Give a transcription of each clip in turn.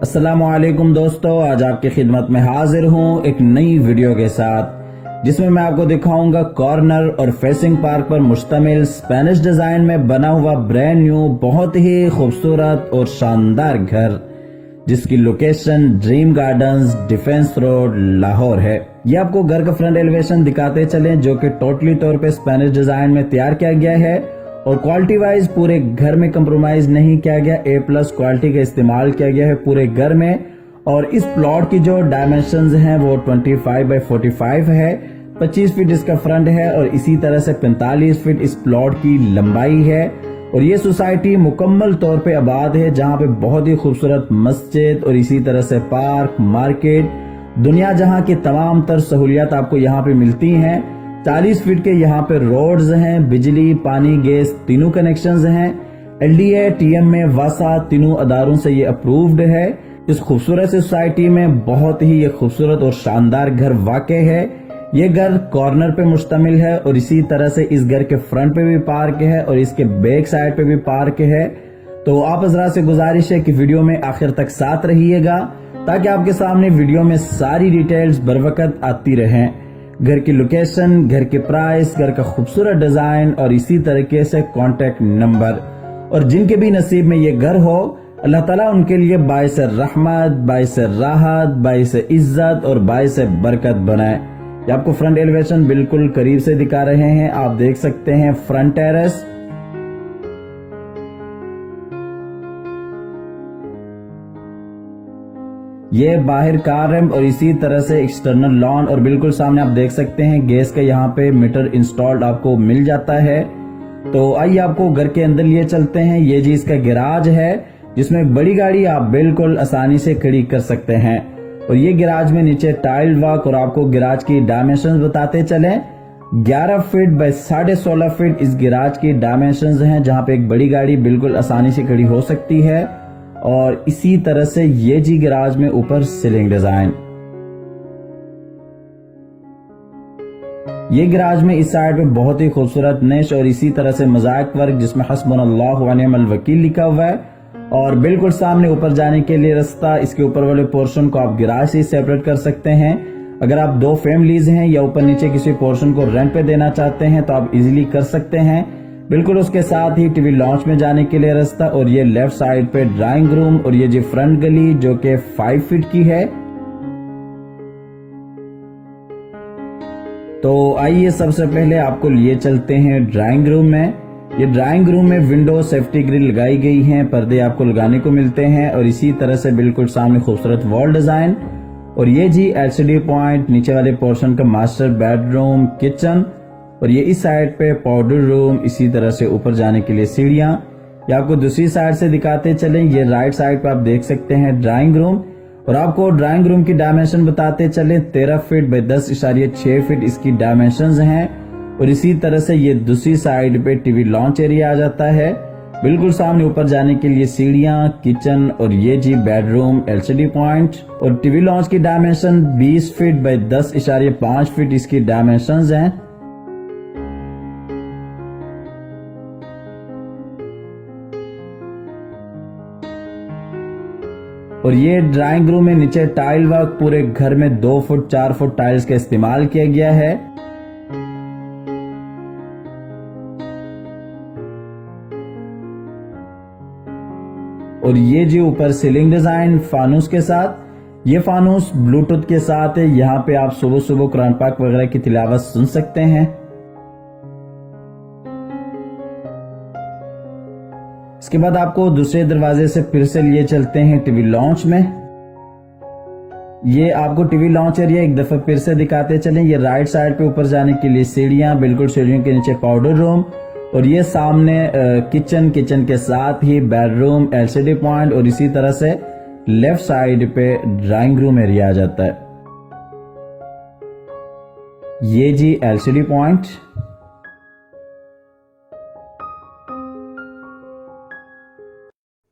अस्सलामुअलैकुम दोस्तों, आज आपकी खिदमत में हाजिर हूँ एक नई वीडियो के साथ जिसमें मैं आपको दिखाऊंगा कॉर्नर और फेसिंग पार्क पर मुश्तमिल स्पेनिश डिजाइन में बना हुआ ब्रांड न्यू बहुत ही खूबसूरत और शानदार घर जिसकी location dream gardens defence road Lahore है। ये आपको घर का फ्रंट एलिवेशन दिखाते चले जो कि टोटली तौर पे स्पेनिश डिजाइन में तैयार किया गया है और क्वालिटी वाइज पूरे घर में कंप्रोमाइज नहीं किया गया। A+ क्वालिटी का इस्तेमाल किया गया है पूरे घर में। और इस प्लॉट की जो डायमेंशंस हैं वो 25x45 है। 25 फीट इसका फ्रंट है और इसी तरह से 45 फीट इस प्लॉट की लंबाई है। और ये सोसाइटी मुकम्मल तौर पे आबाद है जहाँ पे बहुत ही खूबसूरत मस्जिद और इसी तरह से पार्क, मार्केट, दुनिया जहाँ की तमाम तर सहूलियात आपको यहाँ पे मिलती हैं। 40 फीट के यहाँ पे रोड्स हैं, बिजली, पानी, गैस तीनों कनेक्शंस हैं। LDA, TMA, वासा तीनों अदारों से ये अप्रूव्ड है। इस खूबसूरत सोसाइटी में बहुत ही ये खूबसूरत और शानदार घर वाक़ई है। ये घर कॉर्नर पे मुश्तमिल है और इसी तरह से इस घर के फ्रंट पे भी पार्क है और इसके बैक साइड पे भी पार्क है। तो आप हज़रात से गुजारिश है कि वीडियो में आखिर तक साथ रहिएगा ताकि आपके सामने वीडियो में सारी डिटेल्स बर वक्त आती रहें। घर की लोकेशन, घर के प्राइस, घर का खूबसूरत डिजाइन और इसी तरीके से कॉन्टेक्ट नंबर। और जिनके भी नसीब में ये घर हो, अल्लाह ताला उनके लिए बाइस रहमत, बाइस राहत, बाइस इज्जत और बाइस बरकत बनाए। ये आपको फ्रंट एलिवेशन बिल्कुल करीब से दिखा रहे हैं। आप देख सकते हैं फ्रंट टेरेस, ये बाहर कार रैम्प और इसी तरह से एक्सटर्नल लॉन और बिल्कुल सामने आप देख सकते हैं गैस का यहाँ पे मीटर इंस्टॉल्ड आपको मिल जाता है। तो आइए आपको घर के अंदर लिए चलते हैं। ये जी इसका गैराज है जिसमें एक बड़ी गाड़ी आप बिल्कुल आसानी से खड़ी कर सकते हैं। और ये गैराज में नीचे टाइल वर्क और आपको गैराज की डायमेंशन बताते चले। 11 फीट बाय 16.5 फीट इस गैराज की डायमेंशन हैं जहाँ पे एक बड़ी गाड़ी बिल्कुल आसानी से खड़ी हो सकती है। और इसी तरह से ये जी गैराज में ऊपर सीलिंग डिजाइन। ये गैराज में इस साइड पे बहुत ही खूबसूरत नेश और इसी तरह से मोज़ाइक वर्क जिसमें हस्बुनल्लाहु व निअमल वकील लिखा हुआ है। और बिल्कुल सामने ऊपर जाने के लिए रास्ता, इसके ऊपर वाले पोर्शन को आप गैराज से सेपरेट कर सकते हैं। अगर आप 2 फैमिलीज हैं या ऊपर नीचे किसी पोर्शन को रेंट पे देना चाहते हैं तो आप इजीली कर सकते हैं। बिल्कुल उसके साथ ही टीवी लॉन्च में जाने के लिए रास्ता और ये लेफ्ट साइड पे ड्राइंग रूम और ये जी फ्रंट गली जो कि 5 फीट की है। तो आइए सबसे पहले आपको लिए चलते हैं ड्राइंग रूम में। ये ड्राइंग रूम में विंडो सेफ्टी ग्रिल लगाई गई हैं, पर्दे आपको लगाने को मिलते हैं और इसी तरह से बिल्कुल सामने खूबसूरत वॉल डिजाइन। और ये जी LCD पॉइंट, नीचे वाले पोर्शन का मास्टर बेडरूम, किचन और ये इस साइड पे पाउडर रूम, इसी तरह से ऊपर जाने के लिए सीढ़ियां। ये आपको दूसरी साइड से दिखाते चलें। ये राइट साइड पे आप देख सकते हैं ड्राइंग रूम और आपको ड्राइंग रूम की डायमेंशन बताते चले। 13 फीट बाय 10.6 फीट इसकी डायमेंशंस हैं। और इसी तरह से ये दूसरी साइड पे टीवी लॉन्च एरिया आ जाता है। बिल्कुल सामने ऊपर जाने के लिए सीढ़ियां, किचन और ये जी बेडरूम, LCD पॉइंट। और टीवी लॉन्च की डायमेंशन 20 फीट बाय 10.5 फीट इसकी डायमेंशंस हैं। और ये ड्राइंग रूम में नीचे टाइल वर्क, पूरे घर में 2 फुट 4 फुट टाइल्स का इस्तेमाल किया गया है। और ये जी ऊपर सीलिंग डिजाइन फानूस के साथ। ये फानूस ब्लूटूथ के साथ है। यहाँ पे आप सुबह सुबह कुरान पाक वगैरह की तिलावत सुन सकते हैं। इसके बाद आपको दूसरे दरवाजे से फिर से लिए चलते हैं टीवी लॉन्च में। ये आपको टीवी लॉन्च एरिया एक दफा फिर से दिखाते चलें। ये राइट साइड पे ऊपर जाने के लिए सीढ़ियां, बिल्कुल सीढ़ियों के नीचे पाउडर रूम और ये सामने किचन, किचन के साथ ही बेडरूम, LCD पॉइंट और इसी तरह से लेफ्ट साइड पे ड्राइंग रूम एरिया आ जाता है। ये जी LCD पॉइंट।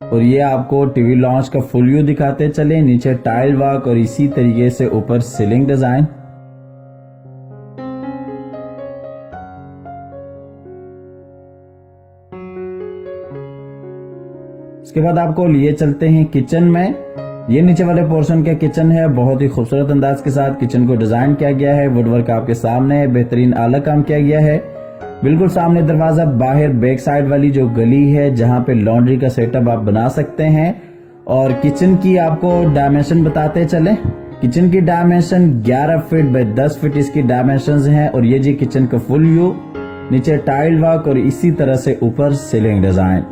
और ये आपको टीवी लॉन्च का फुल व्यू दिखाते चले। नीचे टाइल वर्क और इसी तरीके से ऊपर सीलिंग डिजाइन। इसके बाद आपको लिए चलते हैं किचन में। ये नीचे वाले पोर्शन का किचन है। बहुत ही खूबसूरत अंदाज के साथ किचन को डिजाइन किया गया है। वुडवर्क आपके सामने है, बेहतरीन आला काम किया गया है। बिल्कुल सामने दरवाजा, बाहर बैक साइड वाली जो गली है जहां पे लॉन्ड्री का सेटअप आप बना सकते हैं। और किचन की आपको डायमेंशन बताते चले। किचन की डायमेंशन 11 फीट बाय 10 फीट इसकी डायमेंशन हैं। और ये जी किचन का फुल व्यू, नीचे टाइल वर्क और इसी तरह से ऊपर सीलिंग डिजाइन।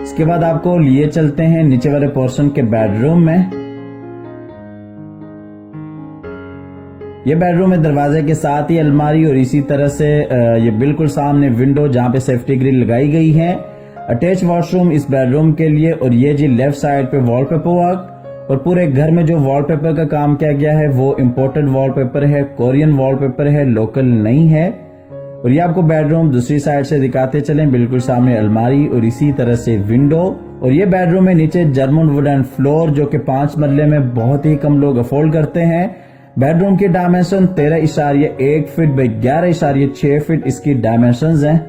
इसके बाद आपको लिए चलते हैं नीचे वाले पोर्शन के बेडरूम में। ये बेडरूम में दरवाजे के साथ ही अलमारी और इसी तरह से ये बिल्कुल सामने विंडो जहां पे सेफ्टी ग्रिल लगाई गई है। अटैच वॉशरूम इस बेडरूम के लिए। और ये जी लेफ्ट साइड पे वॉलपेपर वर्क। और पूरे घर में जो वॉलपेपर का काम किया गया है वो इम्पोर्टेड वॉलपेपर है, कोरियन वॉलपेपर है, लोकल नहीं है। और ये आपको बेडरूम दूसरी साइड से दिखाते चलें। बिल्कुल सामने अलमारी और इसी तरह से विंडो। और ये बेडरूम में नीचे जर्मन वुडन फ्लोर जो कि 5 मरले में बहुत ही कम लोग अफोर्ड करते हैं। बेडरूम की डायमेंशन 13.1 फीट बाई 11.6 फीट इसकी डायमेंशंस हैं।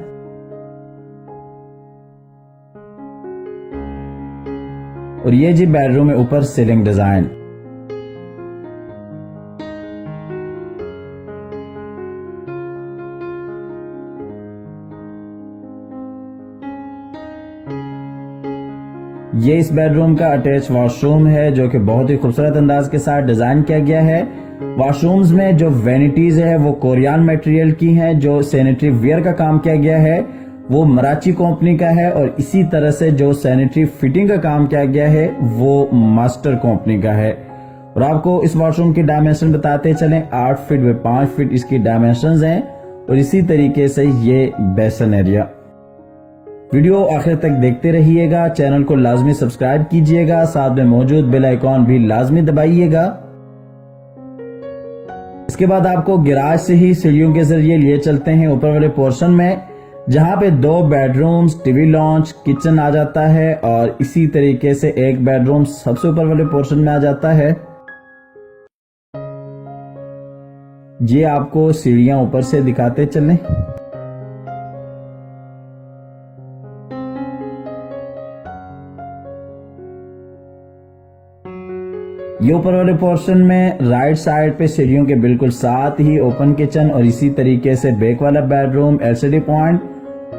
और ये जी बेडरूम में ऊपर सीलिंग डिजाइन। ये इस बेडरूम का अटैच वॉशरूम है जो कि बहुत ही खूबसूरत अंदाज के साथ डिजाइन किया गया है। वॉशरूम्स में जो वेनिटीज है वो कोरियन मटेरियल की हैं। जो सैनिटरी वेयर का काम किया गया है वो मराची कंपनी का है। और इसी तरह से जो सैनिटरी फिटिंग का काम किया गया है वो मास्टर कंपनी का है। और आपको इस वॉशरूम की डायमेंशन बताते चलें। 8 फीट बाई 5 फीट इसकी डायमेंशंस हैं। और इसी तरीके से ये बेसन एरिया। वीडियो आखिर तक देखते रहिएगा। चैनल को लाजमी सब्सक्राइब कीजिएगा। साथ में मौजूद बेल आइकॉन भी लाजमी दबाइएगा। इसके बाद आपको गैराज से ही सीढ़ियों के जरिए लिए चलते हैं ऊपर वाले पोर्शन में जहां पे 2 बेडरूम्स, टीवी लॉन्च, किचन आ जाता है। और इसी तरीके से एक बेडरूम सबसे ऊपर वाले पोर्शन में आ जाता है। ये आपको सीढ़ियां ऊपर से दिखाते चलें। ये ऊपर वाले पोर्शन में राइट साइड पे सीढ़ियों के बिल्कुल साथ ही ओपन किचन और इसी तरीके से बैक वाला बेडरूम, एलसीडी पॉइंट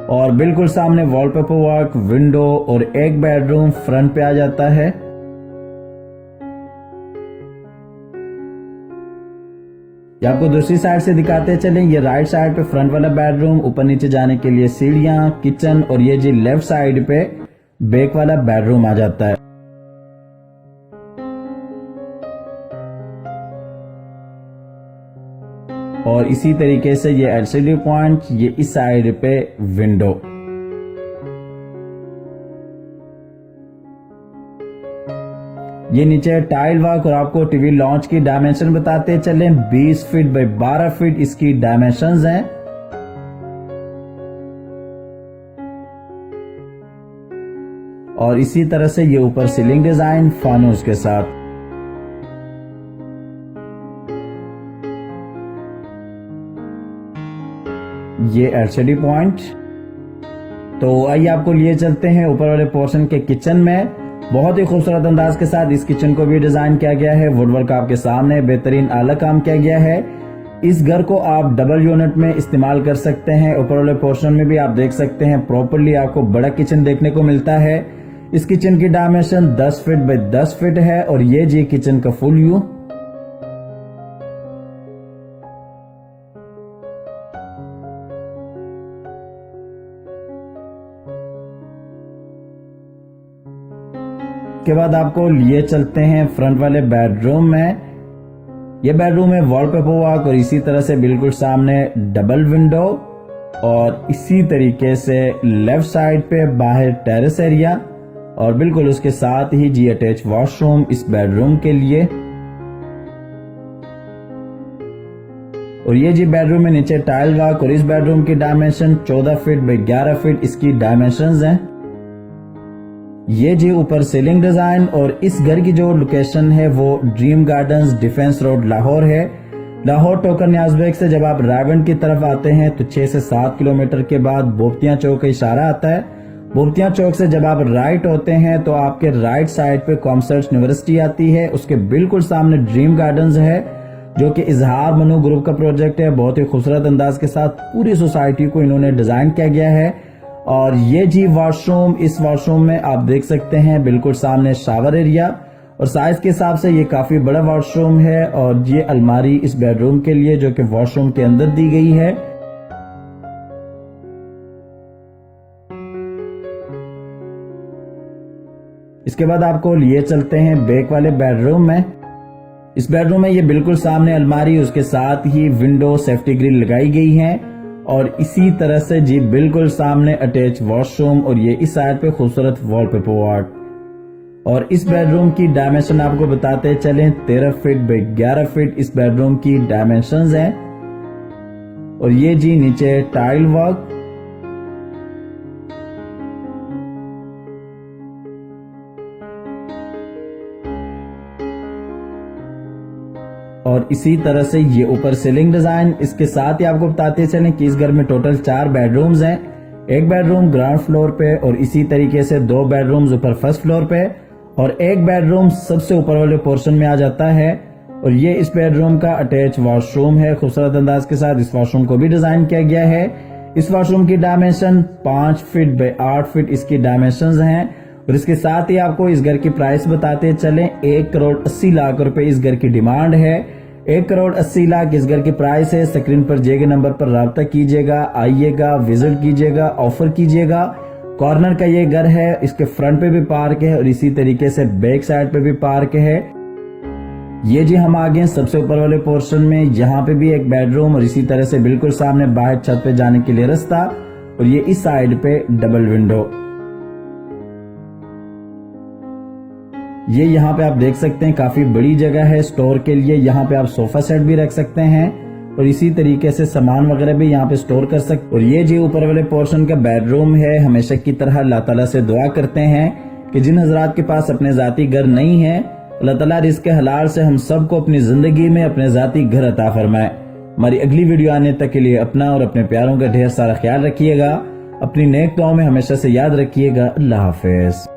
और बिल्कुल सामने वॉलपेपर वर्क, विंडो और एक बेडरूम फ्रंट पे आ जाता है। ये आपको दूसरी साइड से दिखाते चलें। ये राइट साइड पे फ्रंट वाला बेडरूम, ऊपर नीचे जाने के लिए सीढ़ियां, किचन और ये जी लेफ्ट साइड पे बैक वाला बेडरूम आ जाता है। और इसी तरीके से ये एलसीडी पॉइंट, ये इस साइड पे विंडो। ये नीचे टाइल वर्क और आपको टीवी लॉन्च की डायमेंशन बताते चलें। 20 फीट बाई 12 फीट इसकी डायमेंशंस हैं। और इसी तरह से ये ऊपर सीलिंग डिजाइन फानूस के साथ। ये एलसीडी पॉइंट। तो आइए आपको लिए चलते हैं ऊपर वाले पोर्शन के किचन में। बहुत ही खूबसूरत अंदाज के साथ इस किचन को भी डिजाइन किया गया है। वुडवर्क आपके सामने, बेहतरीन आला काम किया गया है। इस घर को आप डबल यूनिट में इस्तेमाल कर सकते हैं। ऊपर वाले पोर्शन में भी आप देख सकते हैं प्रॉपर्ली आपको बड़ा किचन देखने को मिलता है। इस किचन की डायमेंशन 10 फीट बाई 10 फीट है। और ये जी किचन का फुल व्यू। के बाद आपको लिए चलते हैं फ्रंट वाले बेडरूम में। यह बेडरूम है वॉलपेपर वर्क और इसी तरह से बिल्कुल सामने डबल विंडो और इसी तरीके से लेफ्ट साइड पे बाहर टेरेस एरिया और बिल्कुल उसके साथ ही जी अटैच वॉशरूम इस बेडरूम के लिए। और ये जी बेडरूम में नीचे टाइल वर्क और इस बेडरूम की डायमेंशन 14 फीट बाई 11 फीट इसकी डायमेंशंस हैं। ये जी ऊपर सीलिंग डिजाइन और इस घर की जो लोकेशन है वो dream gardens, defence road, Lahore है। लाहौर टोकर न्याज़बेग से जब आप रायगंज की तरफ आते हैं तो 6 से 7 किलोमीटर के बाद बोपतिया चौक का इशारा आता है। बोबतिया चौक से जब आप राइट होते हैं तो आपके राइट साइड पे कॉमर्स यूनिवर्सिटी आती है। उसके बिल्कुल सामने ड्रीम गार्डन्स है जो कि इजहार मनु ग्रुप का प्रोजेक्ट है। बहुत ही खूबसूरत अंदाज के साथ पूरी सोसाइटी को इन्होंने डिजाइन किया गया है। और ये जी वॉशरूम, इस वॉशरूम में आप देख सकते हैं बिल्कुल सामने शावर एरिया, और साइज के हिसाब से ये काफी बड़ा वॉशरूम है। और ये अलमारी इस बेडरूम के लिए जो कि वॉशरूम के अंदर दी गई है। इसके बाद आपको लिए चलते हैं बैक वाले बेडरूम में। इस बेडरूम में ये बिल्कुल सामने अलमारी, उसके साथ ही विंडो सेफ्टी ग्रिल लगाई गई है। और इसी तरह से जी बिल्कुल सामने अटैच वॉशरूम, और ये इस साइड पे खूबसूरत वॉलपेपर वार्ड। और इस बेडरूम की डायमेंशन आपको बताते चलें, 13 फीट बाई 11 फीट इस बेडरूम की डायमेंशंस हैं। और ये जी नीचे टाइल वर्क, और इसी तरह से ये ऊपर सीलिंग डिजाइन। इसके साथ ही आपको बताते चलें कि इस घर में टोटल 4 बेडरूम्स हैं। एक बेडरूम ग्राउंड फ्लोर पे, और इसी तरीके से 2 बेडरूम्स ऊपर फर्स्ट फ्लोर पे, और एक बेडरूम सबसे ऊपर वाले पोर्शन में आ जाता है। और ये इस बेडरूम का अटैच वॉशरूम है। खूबसूरत अंदाज के साथ इस वॉशरूम को भी डिजाइन किया गया है। इस वॉशरूम की डायमेंशन 5 फीट बाई 8 फीट इसकी डायमेंशन हैं। और इसके साथ ही आपको इस घर की प्राइस बताते चलें, 1 करोड़ 80 लाख रुपए इस घर की डिमांड है। 1 करोड़ 80 लाख इस घर की प्राइस है। स्क्रीन पर दिए गए नंबर पर राब्ता कीजिएगा, आइएगा, विजिट कीजिएगा, ऑफर कीजिएगा। कॉर्नर का ये घर है, इसके फ्रंट पे भी पार्क है और इसी तरीके से बैक साइड पे भी पार्क है। ये जी हम आ गए सबसे ऊपर वाले पोर्शन में। यहाँ पे भी एक बेडरूम, और इसी तरह से बिल्कुल सामने बाहर छत पे जाने के लिए रास्ता, और ये इस साइड पे डबल विंडो। ये यहाँ पे आप देख सकते हैं काफी बड़ी जगह है स्टोर के लिए। यहाँ पे आप सोफा सेट भी रख सकते हैं, और इसी तरीके से सामान वगैरह भी यहाँ पे स्टोर कर सकते। और ये जी ऊपर वाले पोर्शन का बेडरूम है। हमेशा की तरह अल्लाह ताला से दुआ करते हैं कि जिन हजरात के पास अपने जाती घर नहीं है, अल्लाह ताला रिज़्क़ हलाल से हम सबको अपनी जिंदगी में अपने जाती घर अता फरमाए। हमारी अगली वीडियो आने तक के लिए अपना और अपने प्यारों का ढेर सारा ख्याल रखिएगा। अपनी नेक दुआओं में हमेशा से याद रखिएगा। अल्लाह हाफिज।